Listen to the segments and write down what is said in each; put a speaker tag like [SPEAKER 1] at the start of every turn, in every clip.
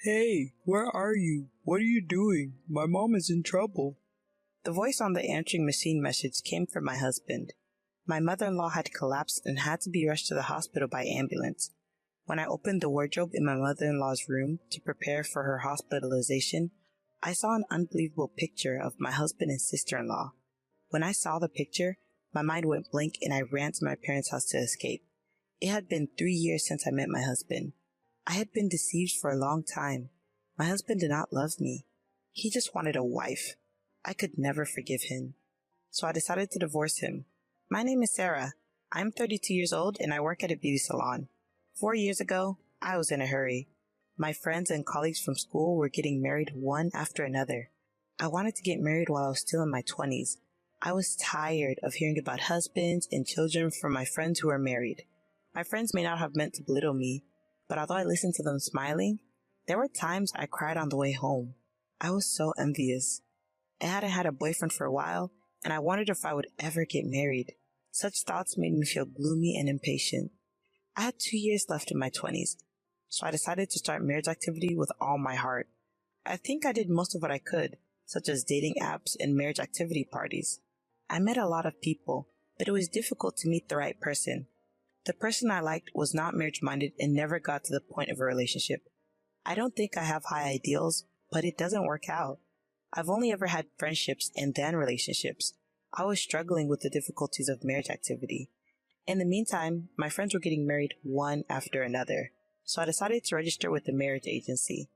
[SPEAKER 1] Hey, where are you? What are you doing? My mom is in trouble.
[SPEAKER 2] The voice on the answering machine message came from my husband. My mother-in-law had collapsed and had to be rushed to the hospital by ambulance. When I opened the wardrobe in my mother-in-law's room to prepare for her hospitalization, I saw an unbelievable picture of my husband and sister-in-law. When I saw the picture, my mind went blank and I ran to my parents' house to escape. It had been 3 years since I met my husband. I had been deceived for a long time. My husband did not love me. He just wanted a wife. I could never forgive him. So I decided to divorce him. My name is Sarah. I'm 32 years old and I work at a beauty salon. 4 years ago, I was in a hurry. My friends and colleagues from school were getting married one after another. I wanted to get married while I was still in my 20s. I was tired of hearing about husbands and children from my friends who were married. My friends may not have meant to belittle me, but although I listened to them smiling, there were times I cried on the way home. I was so envious. I hadn't had a boyfriend for a while, and I wondered if I would ever get married. Such thoughts made me feel gloomy and impatient. I had 2 years left in my 20s, so I decided to start marriage activity with all my heart. I think I did most of what I could, such as dating apps and marriage activity parties. I met a lot of people, but it was difficult to meet the right person. The person I liked was not marriage-minded and never got to the point of a relationship. I don't think I have high ideals, but it doesn't work out. I've only ever had friendships and then relationships. I was struggling with the difficulties of marriage activity. In the meantime, my friends were getting married one after another, so I decided to register with the marriage agency.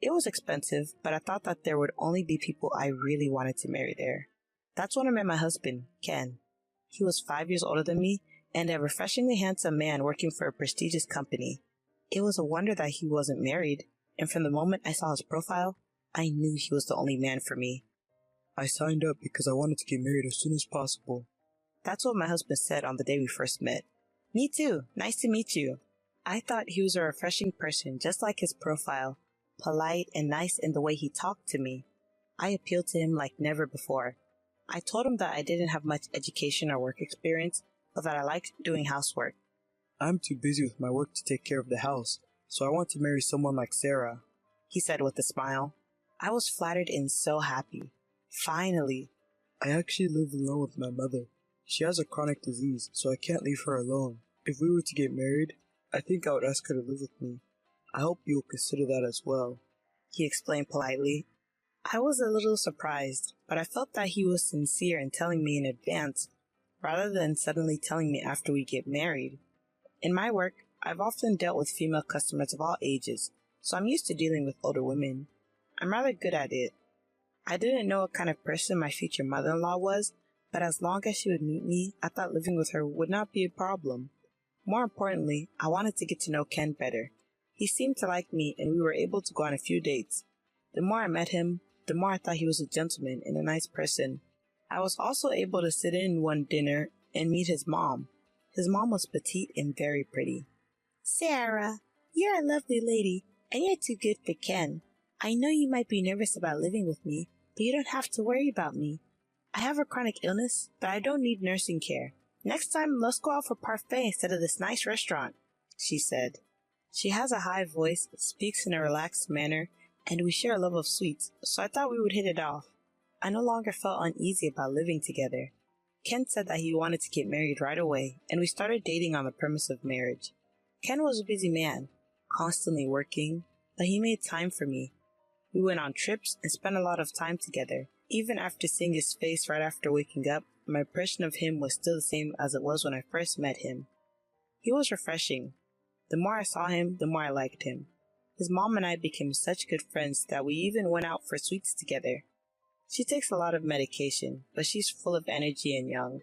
[SPEAKER 2] It was expensive, but I thought that there would only be people I really wanted to marry there. That's when I met my husband, Ken. He was 5 years older than me and a refreshingly handsome man working for a prestigious company. It was a wonder that he wasn't married, and from the moment I saw his profile, I knew he was the only man for me.
[SPEAKER 1] I signed up because I wanted to get married as soon as possible.
[SPEAKER 2] That's what my husband said on the day we first met. Me too. Nice to meet you. I thought he was a refreshing person, just like his profile, polite and nice in the way he talked to me. I appealed to him like never before. I told him that I didn't have much education or work experience, but that I liked doing housework.
[SPEAKER 1] I'm too busy with my work to take care of the house, so I want to marry someone like Sarah,
[SPEAKER 2] he said with a smile. I was flattered and so happy. Finally.
[SPEAKER 1] I actually live alone with my mother. She has a chronic disease, so I can't leave her alone. If we were to get married, I think I would ask her to live with me. I hope you will consider that as well,
[SPEAKER 2] he explained politely. I was a little surprised, but I felt that he was sincere in telling me in advance, rather than suddenly telling me after we get married. In my work, I've often dealt with female customers of all ages, so I'm used to dealing with older women. I'm rather good at it. I didn't know what kind of person my future mother-in-law was, but as long as she would meet me, I thought living with her would not be a problem. More importantly, I wanted to get to know Ken better. He seemed to like me and we were able to go on a few dates. The more I met him, the more I thought he was a gentleman and a nice person. I was also able to sit in one dinner and meet his mom. His mom was petite and very pretty. Sarah, you're a lovely lady, and you're too good for Ken. I know you might be nervous about living with me, but you don't have to worry about me. I have a chronic illness, but I don't need nursing care. Next time, let's go out for parfait instead of this nice restaurant, she said. She has a high voice, speaks in a relaxed manner, and we share a love of sweets, so I thought we would hit it off. I no longer felt uneasy about living together. Ken said that he wanted to get married right away, and we started dating on the premise of marriage. Ken was a busy man, constantly working, but he made time for me. We went on trips and spent a lot of time together. Even after seeing his face right after waking up, my impression of him was still the same as it was when I first met him. He was refreshing. The more I saw him, the more I liked him. His mom and I became such good friends that we even went out for sweets together. She takes a lot of medication, but she's full of energy and young.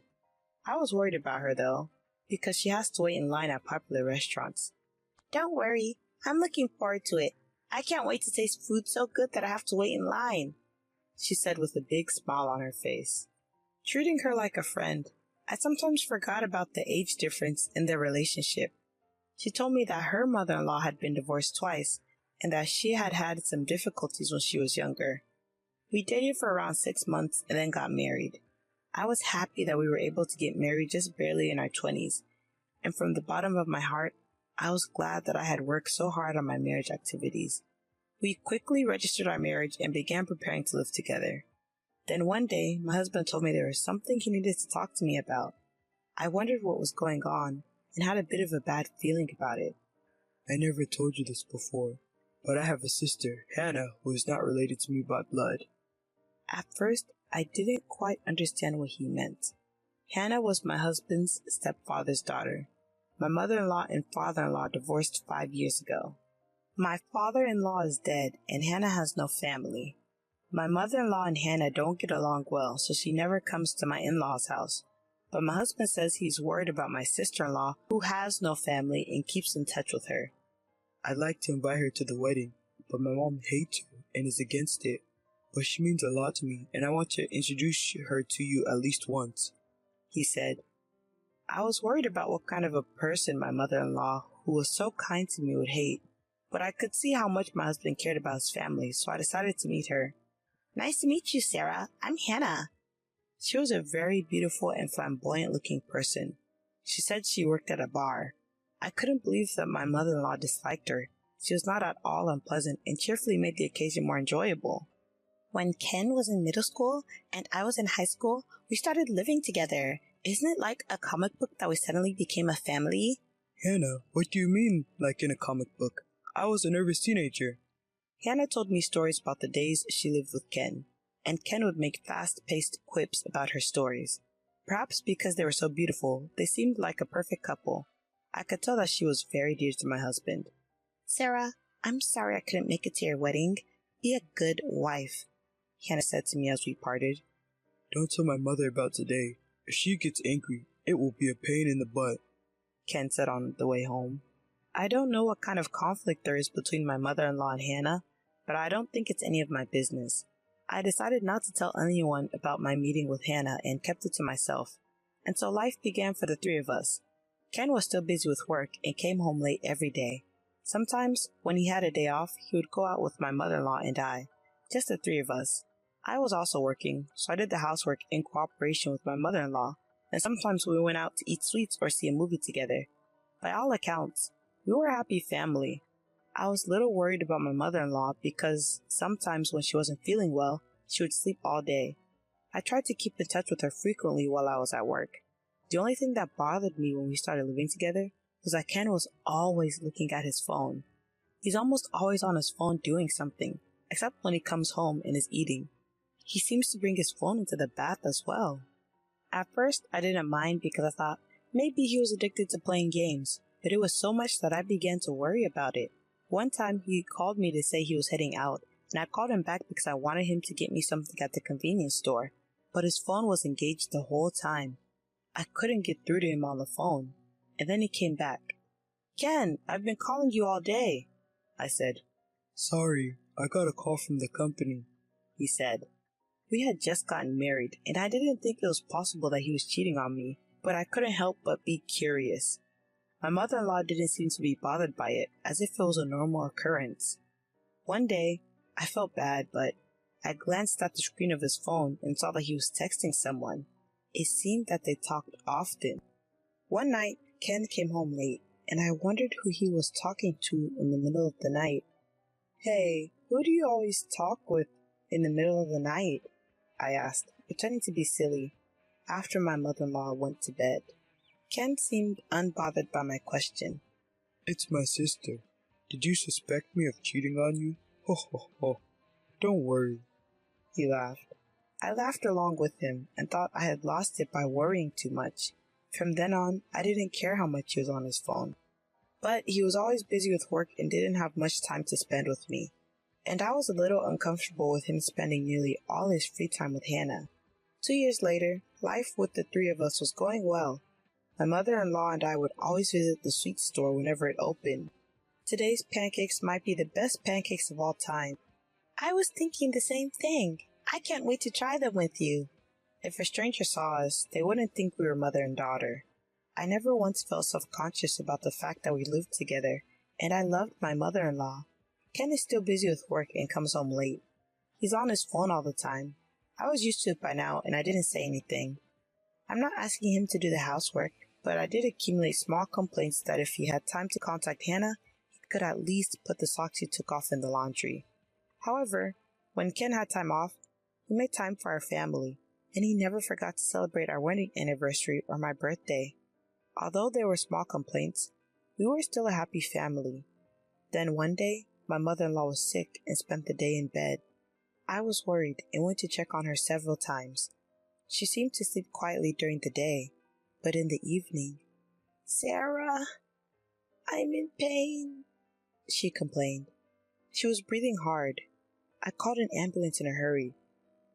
[SPEAKER 2] I was worried about her though, because she has to wait in line at popular restaurants. Don't worry, I'm looking forward to it. I can't wait to taste food so good that I have to wait in line, she said with a big smile on her face. Treating her like a friend, I sometimes forgot about the age difference in their relationship. She told me that her mother-in-law had been divorced twice and that she had had some difficulties when she was younger. We dated for around 6 months and then got married. I was happy that we were able to get married just barely in our 20s, and from the bottom of my heart, I was glad that I had worked so hard on my marriage activities. We quickly registered our marriage and began preparing to live together. Then one day, my husband told me there was something he needed to talk to me about. I wondered what was going on and had a bit of a bad feeling about it.
[SPEAKER 1] I never told you this before, but I have a sister, Hannah, who is not related to me by blood.
[SPEAKER 2] At first, I didn't quite understand what he meant. Hannah was my husband's stepfather's daughter. My mother-in-law and father-in-law divorced 5 years ago. My father-in-law is dead, and Hannah has no family. My mother-in-law and Hannah don't get along well, so she never comes to my in-laws' house. But my husband says he's worried about my sister-in-law, who has no family and keeps in touch with her.
[SPEAKER 1] I'd like to invite her to the wedding, but my mom hates her and is against it. But she means a lot to me, and I want to introduce her to you at least once,
[SPEAKER 2] he said. I was worried about what kind of a person my mother-in-law, who was so kind to me, would hate. But I could see how much my husband cared about his family, so I decided to meet her. Nice to meet you, Sarah. I'm Hannah. She was a very beautiful and flamboyant-looking person. She said she worked at a bar. I couldn't believe that my mother-in-law disliked her. She was not at all unpleasant and cheerfully made the occasion more enjoyable. When Ken was in middle school and I was in high school, we started living together. Isn't it like a comic book that we suddenly became a family?
[SPEAKER 1] Hannah, what do you mean, like in a comic book? I was a nervous teenager.
[SPEAKER 2] Hannah told me stories about the days she lived with Ken, and Ken would make fast-paced quips about her stories. Perhaps because they were so beautiful, they seemed like a perfect couple. I could tell that she was very dear to my husband. Sarah, I'm sorry I couldn't make it to your wedding. Be a good wife, Hannah said to me as we parted.
[SPEAKER 1] Don't tell my mother about today. If she gets angry, it will be a pain in the butt,
[SPEAKER 2] Ken said on the way home. I don't know what kind of conflict there is between my mother-in-law and Hannah, but I don't think it's any of my business. I decided not to tell anyone about my meeting with Hannah and kept it to myself. And so life began for the three of us. Ken was still busy with work and came home late every day. Sometimes, when he had a day off, he would go out with my mother-in-law and I, just the three of us. I was also working, so I did the housework in cooperation with my mother-in-law, and sometimes we went out to eat sweets or see a movie together. By all accounts, we were a happy family. I was a little worried about my mother-in-law because sometimes when she wasn't feeling well, she would sleep all day. I tried to keep in touch with her frequently while I was at work. The only thing that bothered me when we started living together was that Ken was always looking at his phone. He's almost always on his phone doing something, except when he comes home and is eating. He seems to bring his phone into the bath as well. At first, I didn't mind because I thought maybe he was addicted to playing games, but it was so much that I began to worry about it. One time, he called me to say he was heading out, and I called him back because I wanted him to get me something at the convenience store, but his phone was engaged the whole time. I couldn't get through to him on the phone, and then he came back. Ken, I've been calling you all day, I said.
[SPEAKER 1] Sorry, I got a call from the company,
[SPEAKER 2] he said. We had just gotten married, and I didn't think it was possible that he was cheating on me, but I couldn't help but be curious. My mother-in-law didn't seem to be bothered by it, as if it was a normal occurrence. One day, I felt bad, but I glanced at the screen of his phone and saw that he was texting someone. It seemed that they talked often. One night, Ken came home late, and I wondered who he was talking to in the middle of the night. Hey, who do you always talk with in the middle of the night? I asked, pretending to be silly, after my mother-in-law went to bed. Ken seemed unbothered by my question.
[SPEAKER 1] It's my sister. Did you suspect me of cheating on you? Ho ho ho. Don't worry.
[SPEAKER 2] He laughed. I laughed along with him and thought I had lost it by worrying too much. From then on, I didn't care how much he was on his phone. But he was always busy with work and didn't have much time to spend with me. And I was a little uncomfortable with him spending nearly all his free time with Hannah. 2 years later, life with the three of us was going well. My mother-in-law and I would always visit the sweet store whenever it opened. Today's pancakes might be the best pancakes of all time. I was thinking the same thing. I can't wait to try them with you. If a stranger saw us, they wouldn't think we were mother and daughter. I never once felt self-conscious about the fact that we lived together, and I loved my mother-in-law. Ken is still busy with work and comes home late. He's on his phone all the time. I was used to it by now, and I didn't say anything. I'm not asking him to do the housework, but I did accumulate small complaints that if he had time to contact Hannah, he could at least put the socks he took off in the laundry. However, when Ken had time off, he made time for our family, and he never forgot to celebrate our wedding anniversary or my birthday. Although there were small complaints, we were still a happy family. Then one day, my mother-in-law was sick and spent the day in bed. I was worried and went to check on her several times. She seemed to sleep quietly during the day, but in the evening, "Sarah, I'm in pain," she complained. She was breathing hard. I called an ambulance in a hurry.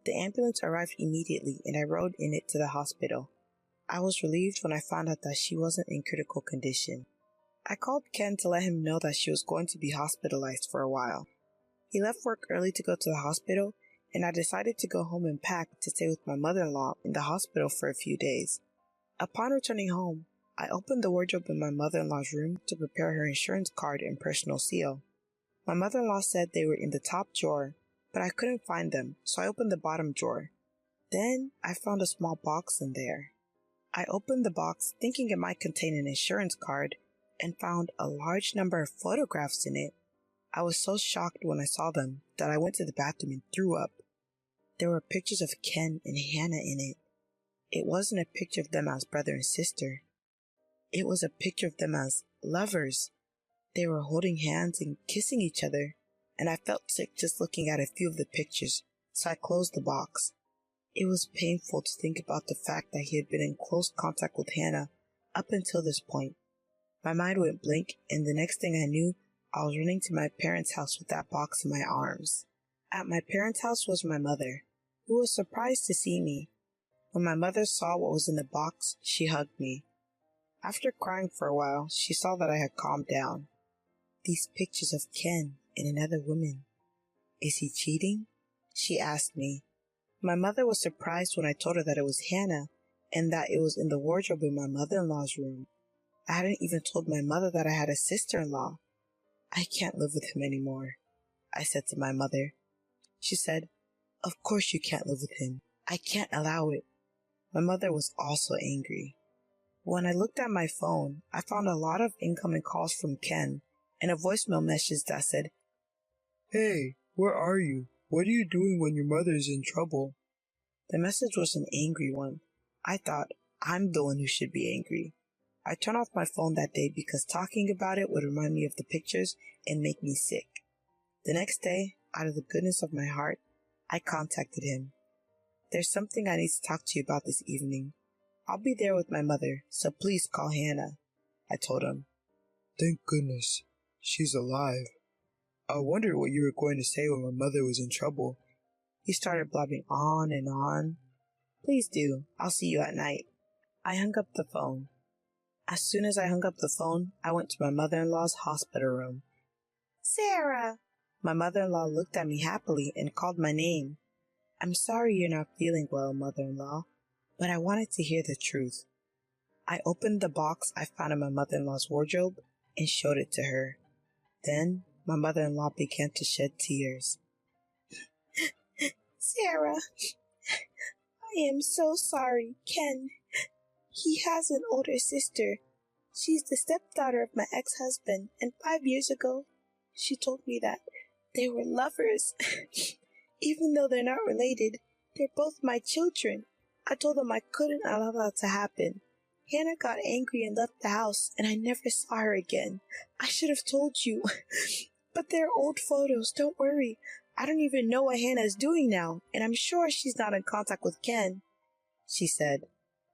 [SPEAKER 2] The ambulance arrived immediately and I rode in it to the hospital. I was relieved when I found out that she wasn't in critical condition. I called Ken to let him know that she was going to be hospitalized for a while. He left work early to go to the hospital, and I decided to go home and pack to stay with my mother-in-law in the hospital for a few days. Upon returning home, I opened the wardrobe in my mother-in-law's room to prepare her insurance card and personal seal. My mother-in-law said they were in the top drawer, but I couldn't find them, so I opened the bottom drawer. Then I found a small box in there. I opened the box thinking it might contain an insurance card and found a large number of photographs in it. I was so shocked when I saw them that I went to the bathroom and threw up. There were pictures of Ken and Hannah in it. It wasn't a picture of them as brother and sister. It was a picture of them as lovers. They were holding hands and kissing each other, and I felt sick just looking at a few of the pictures, so I closed the box. It was painful to think about the fact that he had been in close contact with Hannah up until this point. My mind went blank, and the next thing I knew, I was running to my parents' house with that box in my arms. At my parents' house was my mother, who was surprised to see me. When my mother saw what was in the box, she hugged me. After crying for a while, she saw that I had calmed down. "These pictures of Ken and another woman. Is he cheating?" she asked me. My mother was surprised when I told her that it was Hannah and that it was in the wardrobe in my mother-in-law's room. I hadn't even told my mother that I had a sister-in-law. "I can't live with him anymore," I said to my mother. She said, "Of course you can't live with him. I can't allow it." My mother was also angry. When I looked at my phone, I found a lot of incoming calls from Ken and a voicemail message that said,
[SPEAKER 1] "Hey, where are you? What are you doing when your mother is in trouble?"
[SPEAKER 2] The message was an angry one. I thought, I'm the one who should be angry. I turned off my phone that day because talking about it would remind me of the pictures and make me sick. The next day, out of the goodness of my heart, I contacted him. "There's something I need to talk to you about this evening. I'll be there with my mother, so please call Hannah," I told him.
[SPEAKER 1] "Thank goodness, she's alive. I wondered what you were going to say when my mother was in trouble."
[SPEAKER 2] He started blabbing on and on. "Please do. I'll see you at night." I hung up the phone. As soon as I hung up the phone, I went to my mother-in-law's hospital room. "Sarah!" My mother-in-law looked at me happily and called my name. "I'm sorry you're not feeling well, mother-in-law, but I wanted to hear the truth." I opened the box I found in my mother-in-law's wardrobe and showed it to her. Then my mother-in-law began to shed tears. "Sarah, I am so sorry, Ken. He has an older sister. She's the stepdaughter of my ex-husband, and 5 years ago, she told me that they were lovers. Even though they're not related, they're both my children. I told them I couldn't allow that to happen. Hannah got angry and left the house, and I never saw her again. I should have told you. But they're old photos, don't worry. I don't even know what Hannah is doing now, and I'm sure she's not in contact with Ken," she said.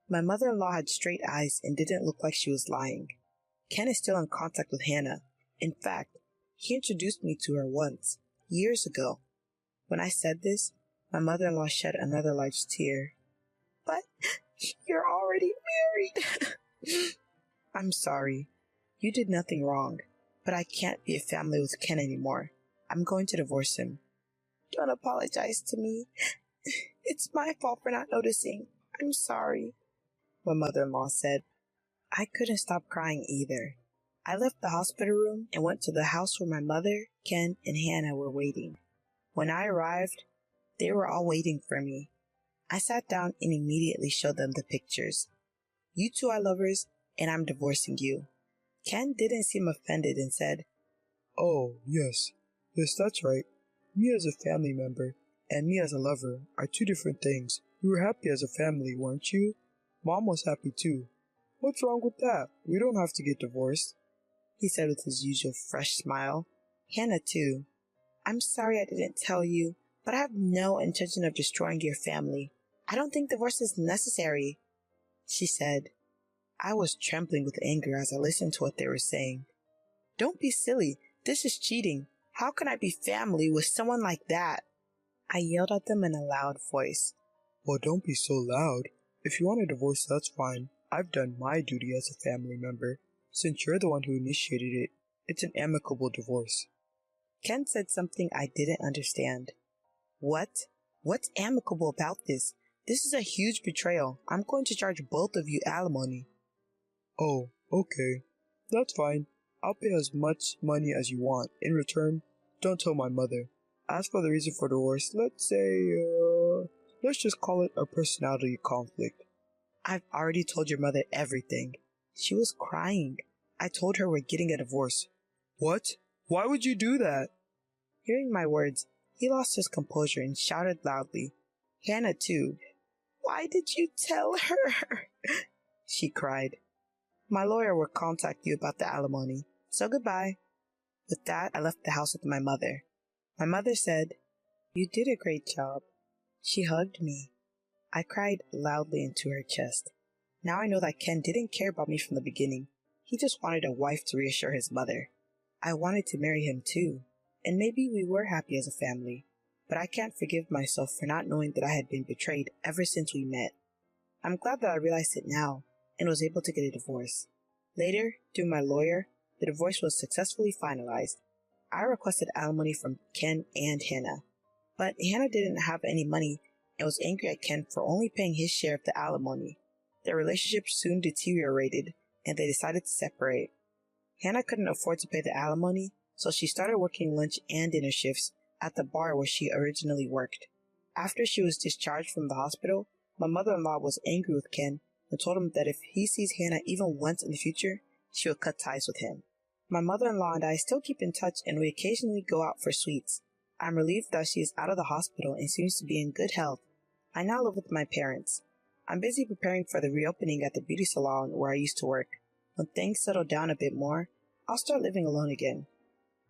[SPEAKER 2] My mother-in-law had straight eyes and didn't look like she was lying. Ken is still in contact with Hannah. In fact, he introduced me to her once, years ago. When I said this, my mother-in-law shed another large tear. "But you're already married." "I'm sorry. You did nothing wrong, but I can't be a family with Ken anymore. I'm going to divorce him." "Don't apologize to me. It's my fault for not noticing. I'm sorry," my mother-in-law said. I couldn't stop crying either. I left the hospital room and went to the house where my mother, Ken, and Hannah were waiting. When I arrived, they were all waiting for me. I sat down and immediately showed them the pictures. "You two are lovers, and I'm divorcing you." Ken didn't seem offended and said,
[SPEAKER 1] "Oh, yes, that's right. Me as a family member and me as a lover are two different things. We were happy as a family, weren't you? Mom was happy too. What's wrong with that? We don't have to get divorced, he said with his usual fresh smile.
[SPEAKER 2] Hannah too. I'm sorry I didn't tell you, but I have no intention of destroying your family. I don't think divorce is necessary, she said. I was trembling with anger as I listened to what they were saying. Don't be silly. This is cheating. How can I be family with someone like that? I yelled at them in a loud voice.
[SPEAKER 1] Well, don't be so loud. If you want a divorce, that's fine. I've done my duty as a family member. Since you're the one who initiated it, it's an amicable divorce.
[SPEAKER 2] Ken said something I didn't understand. What? What's amicable about this? This is a huge betrayal. I'm going to charge both of you alimony.
[SPEAKER 1] Oh, okay. That's fine. I'll pay as much money as you want. In return, don't tell my mother. As for the reason for divorce, let's just call it a personality conflict.
[SPEAKER 2] I've already told your mother everything. She was crying. I told her we're getting a divorce.
[SPEAKER 1] What? Why would you do that?
[SPEAKER 2] Hearing my words, he lost his composure and shouted loudly. Hannah too. Why did you tell her? She cried. My lawyer will contact you about the alimony, so goodbye. With that, I left the house with my mother. My mother said, You did a great job. She hugged me. I cried loudly into her chest. Now I know that Ken didn't care about me from the beginning. He just wanted a wife to reassure his mother. I wanted to marry him too, and maybe we were happy as a family, but I can't forgive myself for not knowing that I had been betrayed ever since we met. I'm glad that I realized it now and was able to get a divorce. Later, through my lawyer, the divorce was successfully finalized. I requested alimony from Ken and Hannah, but Hannah didn't have any money and was angry at Ken for only paying his share of the alimony. Their relationship soon deteriorated and they decided to separate. Hannah couldn't afford to pay the alimony, so she started working lunch and dinner shifts at the bar where she originally worked. After she was discharged from the hospital, my mother-in-law was angry with Ken and told him that if he sees Hannah even once in the future, she will cut ties with him. My mother-in-law and I still keep in touch and we occasionally go out for sweets. I'm relieved that she is out of the hospital and seems to be in good health. I now live with my parents. I'm busy preparing for the reopening at the beauty salon where I used to work. When things settle down a bit more, I'll start living alone again.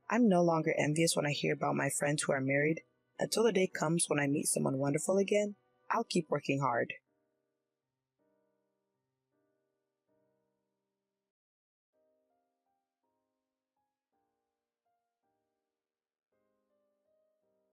[SPEAKER 2] I'm no longer envious when I hear about my friends who are married. Until the day comes when I meet someone wonderful again, I'll keep working hard.